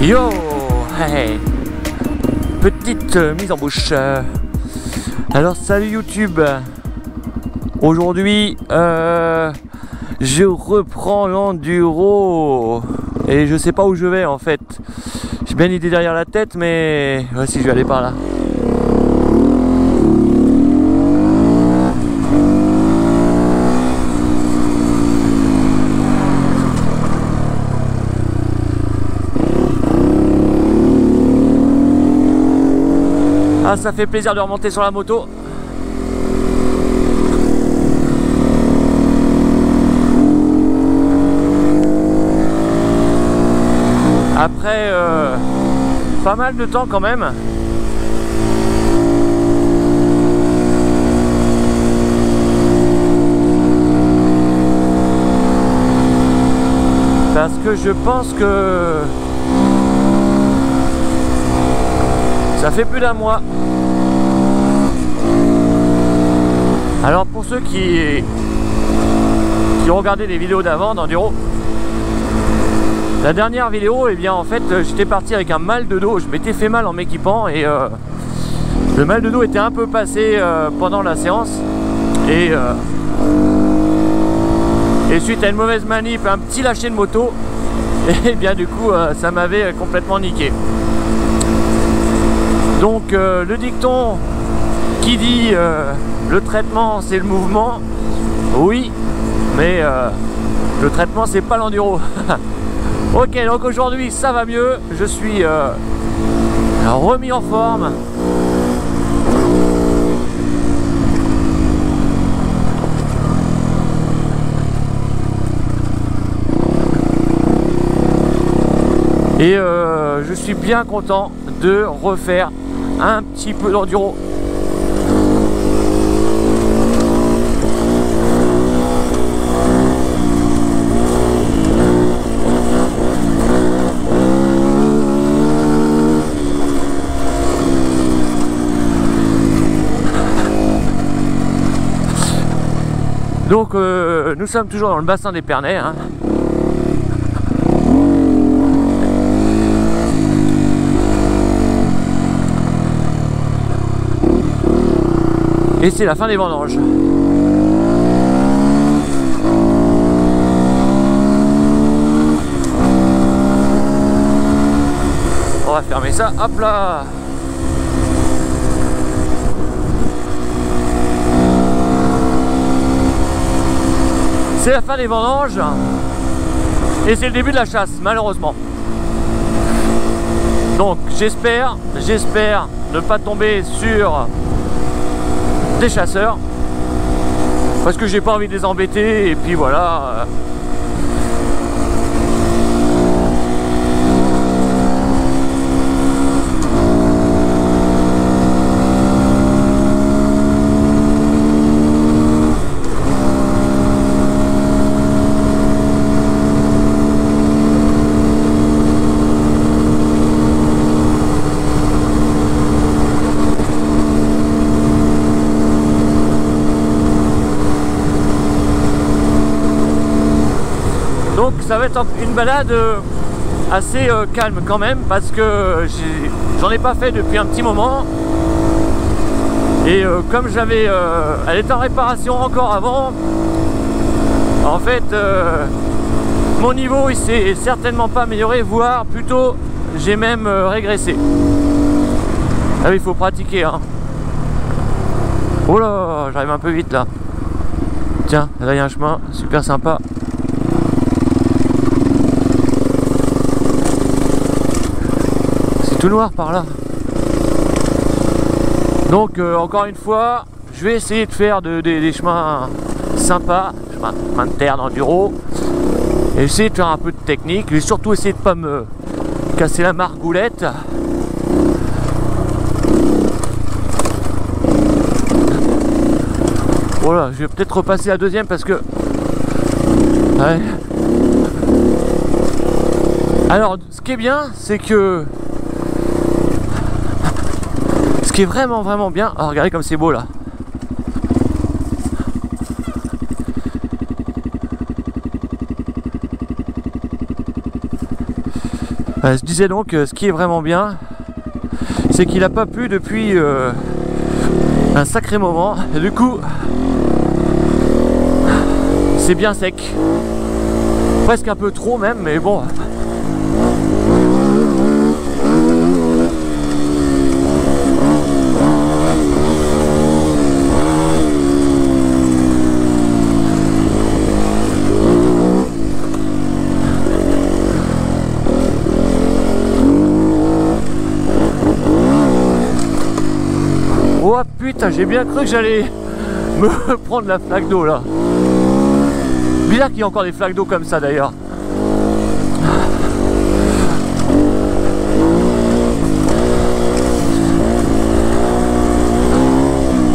Yo, hey. Petite mise en bouche. Alors salut YouTube. Aujourd'hui je reprends l'enduro et je sais pas où je vais en fait. J'ai bien une idée derrière la tête, mais voici, je vais aller par là. Ah, ça fait plaisir de remonter sur la moto. Après pas mal de temps quand même. Parce que je pense que ça fait plus d'un mois. Alors pour ceux qui ont regardé les vidéos d'avant d'enduro, la dernière vidéo, eh bien en fait j'étais parti avec un mal de dos. Je m'étais fait mal en m'équipant et le mal de dos était un peu passé pendant la séance et suite à une mauvaise manip, un petit lâcher de moto, et bien du coup ça m'avait complètement niqué. Donc le dicton qui dit le traitement c'est le mouvement, oui, mais le traitement c'est pas l'enduro. Ok, donc aujourd'hui ça va mieux, je suis remis en forme. Et je suis bien content de refaire un petit peu d'enduro. Donc nous sommes toujours dans le bassin d'Épernay, hein. Et c'est la fin des vendanges. On va fermer ça, hop là. C'est la fin des vendanges et c'est le début de la chasse, malheureusement. Donc j'espère ne pas tomber sur des chasseurs parce que j'ai pas envie de les embêter et puis voilà. Donc ça va être une balade assez calme quand même parce que j'en ai pas fait depuis un petit moment et comme j'avais elle était en réparation encore avant, en fait mon niveau il s'est certainement pas amélioré, voire plutôt j'ai même régressé. Ah oui, il faut pratiquer, hein. Oh là, j'arrive un peu vite là. Tiens, là il y a un chemin super sympa. Tout noir par là. Donc encore une fois je vais essayer de faire des chemins sympas, chemins de terre d'enduro, et essayer de faire un peu de technique. Je vais surtout essayer de pas me casser la margoulette. Voilà, je vais peut-être repasser la deuxième parce que ouais. Alors ce qui est bien c'est que ce qui est vraiment bien, oh, regardez comme c'est beau là. Je disais donc, ce qui est vraiment bien, c'est qu'il n'a pas plu depuis un sacré moment. Et du coup, c'est bien sec. Presque un peu trop même, mais bon. Oh putain, j'ai bien cru que j'allais me prendre la flaque d'eau là. Bizarre qu'il y ait encore des flaques d'eau comme ça d'ailleurs.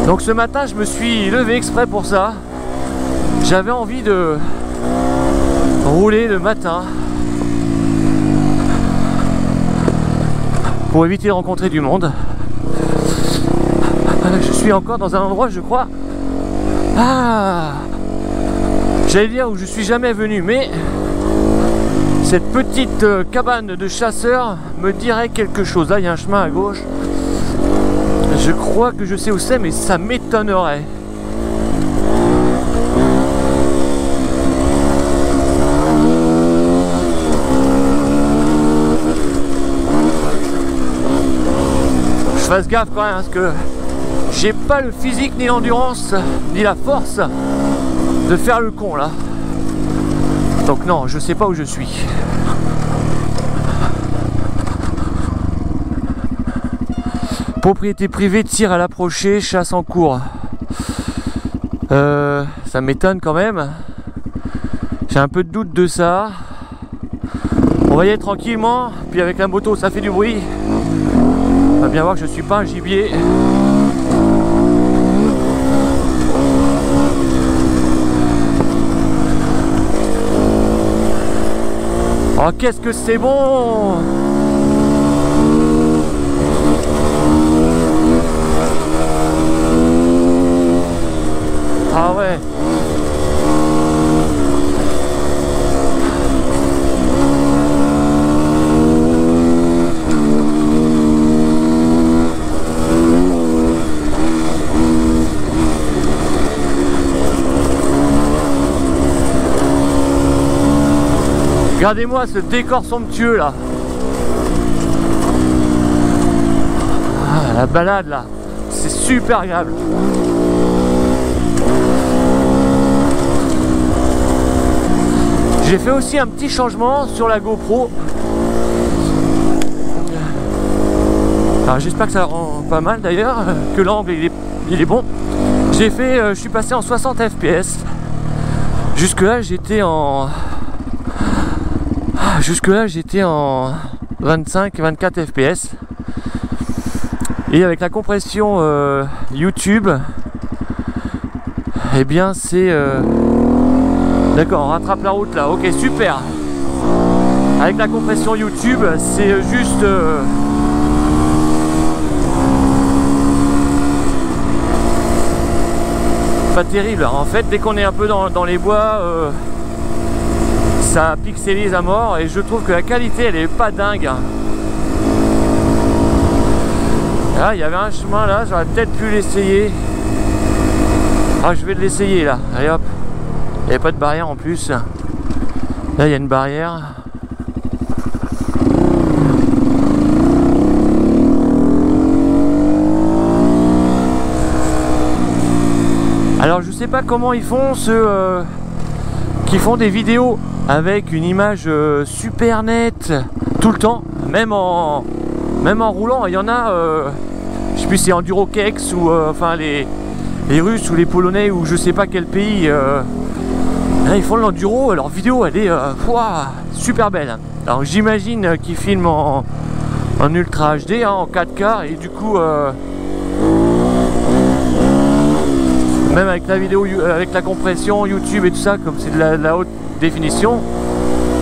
Donc ce matin je me suis levé exprès pour ça. J'avais envie de rouler le matin pour éviter de rencontrer du monde. Je suis encore dans un endroit, je crois. Ah, j'allais dire où je suis jamais venu, mais cette petite cabane de chasseurs me dirait quelque chose. Là, il y a un chemin à gauche. Je crois que je sais où c'est, mais ça m'étonnerait. Je fasse gaffe quand même, parce que j'ai pas le physique, ni l'endurance, ni la force de faire le con là. Donc non, je sais pas où je suis. Propriété privée, tir à l'approcher, chasse en cours. Ça m'étonne quand même. J'ai un peu de doute de ça. On va y aller tranquillement. Puis avec la moto, ça fait du bruit. On va bien voir que je suis pas un gibier. Oh, qu'est-ce que c'est bon! Ah ouais! Regardez-moi ce décor somptueux là. Ah, la balade là, c'est super agréable. J'ai fait aussi un petit changement sur la GoPro. Alors j'espère que ça rend pas mal d'ailleurs, que l'angle il est bon. J'ai fait, je suis passé en 60 fps. Jusque là j'étais en 25-24 fps. Et avec la compression YouTube, eh bien c'est... D'accord, on rattrape la route là, ok super. Avec la compression YouTube, c'est juste... pas terrible. En fait, dès qu'on est un peu dans les bois... ça pixelise à mort et je trouve que la qualité elle est pas dingue. Là il y avait un chemin là, j'aurais peut-être pu l'essayer. Ah, je vais l'essayer là, allez hop. Il n'y avait pas de barrière en plus. Là il y a une barrière. Alors je sais pas comment ils font ceux qui font des vidéos avec une image super nette tout le temps, même en roulant. Il y en a, je sais plus si c'est Endurokex ou enfin les Russes ou les Polonais ou je sais pas quel pays, ils font l'enduro, leur vidéo elle est super belle. Alors j'imagine qu'ils filment en ultra HD, en 4K et du coup même avec la vidéo, avec la compression YouTube et tout ça, comme c'est de la haute définition,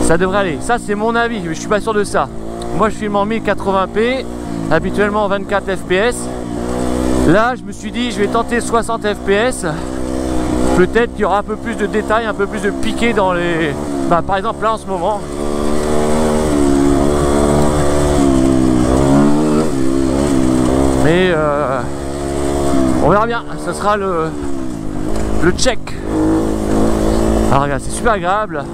ça devrait aller. Ça c'est mon avis, mais je suis pas sûr de ça. Moi je filme en 1080p, habituellement en 24 fps. Là je me suis dit je vais tenter 60 fps. Peut-être qu'il y aura un peu plus de détails, un peu plus de piqué dans les... par exemple là en ce moment. Mais on verra bien, ce sera le check. Alors regarde, c'est super agréable.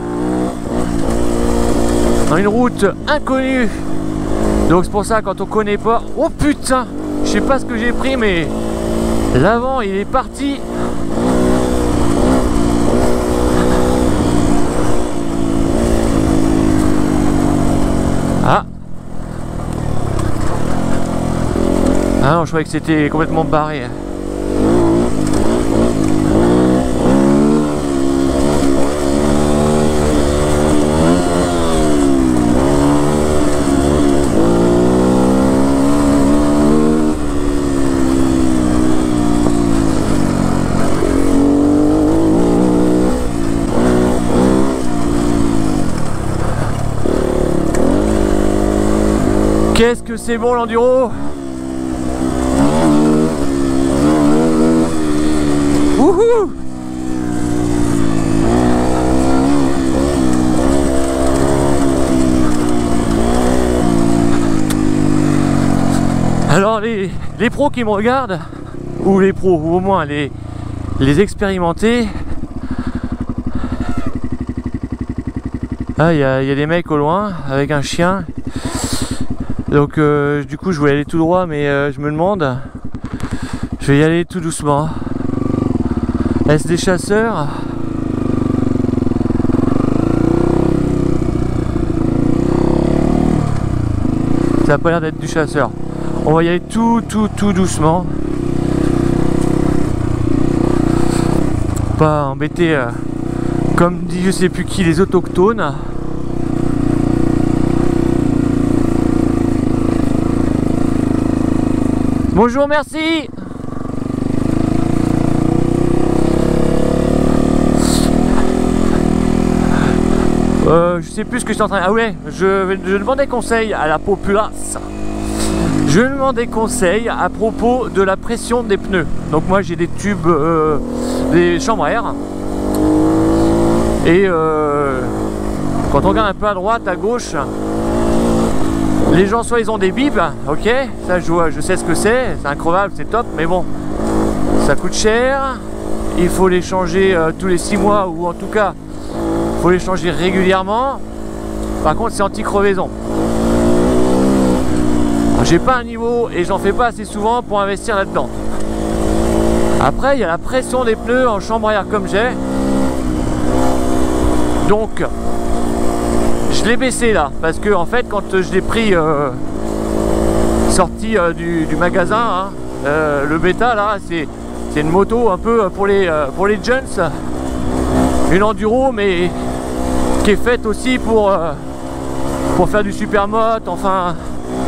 Dans une route inconnue. Donc c'est pour ça quand on connaît pas. Oh putain, je sais pas ce que j'ai pris, mais l'avant il est parti. Ah. Ah non, je croyais que c'était complètement barré. Qu'est-ce que c'est bon l'enduro! Wouhou! Alors les pros qui me regardent, ou les pros, ou au moins les expérimentés. Ah, il y a des mecs au loin avec un chien. Donc du coup je voulais aller tout droit, mais je me demande, je vais y aller tout doucement. Est-ce des chasseurs? Ça a pas l'air d'être du chasseur. On va y aller tout doucement. Pas embêter comme dit je sais plus qui, les autochtones. Bonjour, merci. Je sais plus ce que je suis en train de... Ah ouais, je demandais conseil à la populace. Je demandais conseil à propos de la pression des pneus. Donc moi j'ai des tubes, des chambres à air. Et quand on regarde un peu à droite, à gauche, les gens soit ils ont des bibs, ok, ça je sais ce que c'est increvable, c'est top, mais bon, ça coûte cher, il faut les changer tous les 6 mois, ou en tout cas, il faut les changer régulièrement. Par contre, c'est anti-crevaison. J'ai pas un niveau et j'en fais pas assez souvent pour investir là-dedans. Après, il y a la pression des pneus en chambre à air comme j'ai. Donc, je l'ai baissé là, parce que en fait, quand je l'ai pris sorti du magasin, hein, le bêta là, c'est une moto un peu pour les jeunes, une enduro, mais qui est faite aussi pour faire du supermoto, enfin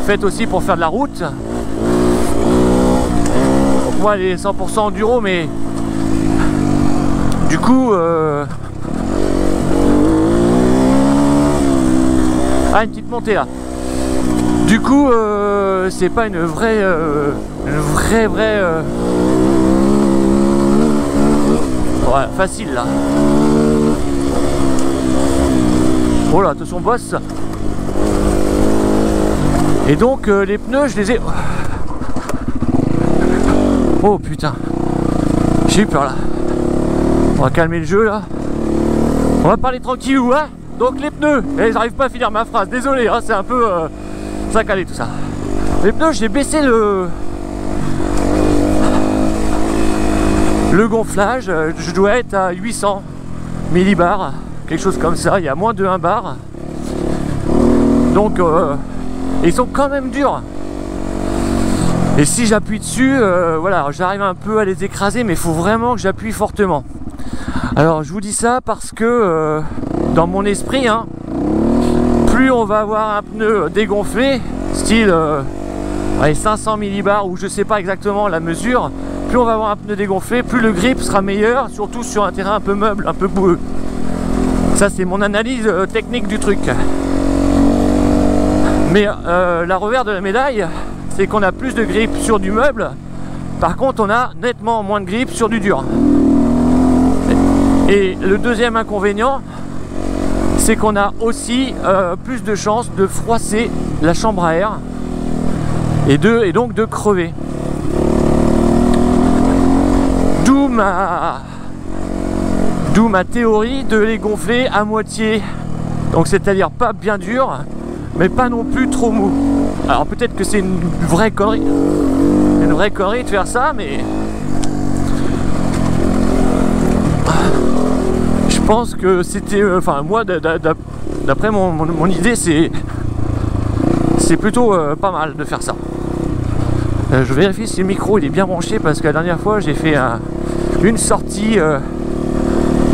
faite aussi pour faire de la route. Donc moi elle est 100% enduro, mais du coup ah, une petite montée là. Du coup c'est pas une vraie ouais, facile là. Oh là, attention boss. Et donc les pneus je les ai... Oh putain, j'ai eu peur là. On va calmer le jeu là. On va parler tranquillou, hein. Donc les pneus, et j'arrive pas à finir ma phrase, désolé, hein, c'est un peu saccadé tout ça. Les pneus, j'ai baissé le gonflage, je dois être à 800 millibars, quelque chose comme ça, il y a moins de 1 bar. Donc ils sont quand même durs. Et si j'appuie dessus, voilà, j'arrive un peu à les écraser, mais il faut vraiment que j'appuie fortement. Alors je vous dis ça parce que dans mon esprit, hein, plus on va avoir un pneu dégonflé, style 500 millibars, ou je sais pas exactement la mesure, plus on va avoir un pneu dégonflé, plus le grip sera meilleur, surtout sur un terrain un peu meuble, un peu boueux. Ça c'est mon analyse technique du truc. Mais la revers de la médaille, c'est qu'on a plus de grip sur du meuble, par contre on a nettement moins de grip sur du dur. Et le deuxième inconvénient, c'est qu'on a aussi plus de chances de froisser la chambre à air et donc de crever. ma théorie de les gonfler à moitié. Donc c'est-à-dire pas bien dur, mais pas non plus trop mou. Alors peut-être que c'est une vraie connerie de faire ça, mais je pense que c'était, enfin moi d'après mon idée, c'est plutôt pas mal de faire ça. Je vérifie si le micro il est bien branché, parce que la dernière fois j'ai fait une sortie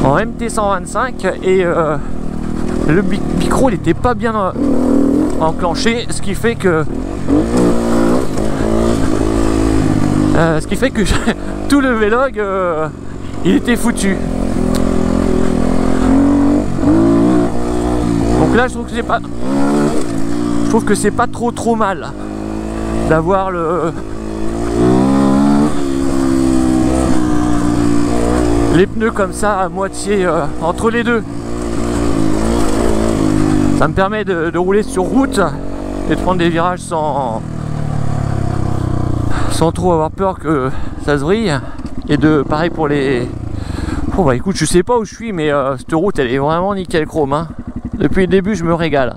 en MT125 et le micro il n'était pas bien enclenché, ce qui fait que tout le vlog il était foutu. Donc là je trouve que c'est pas trop mal d'avoir les pneus comme ça à moitié entre les deux. Ça me permet de rouler sur route et de prendre des virages sans trop avoir peur que ça se vrille. Et de pareil pour les... Oh bah écoute, je sais pas où je suis, mais cette route elle est vraiment nickel chrome, hein. Depuis le début je me régale.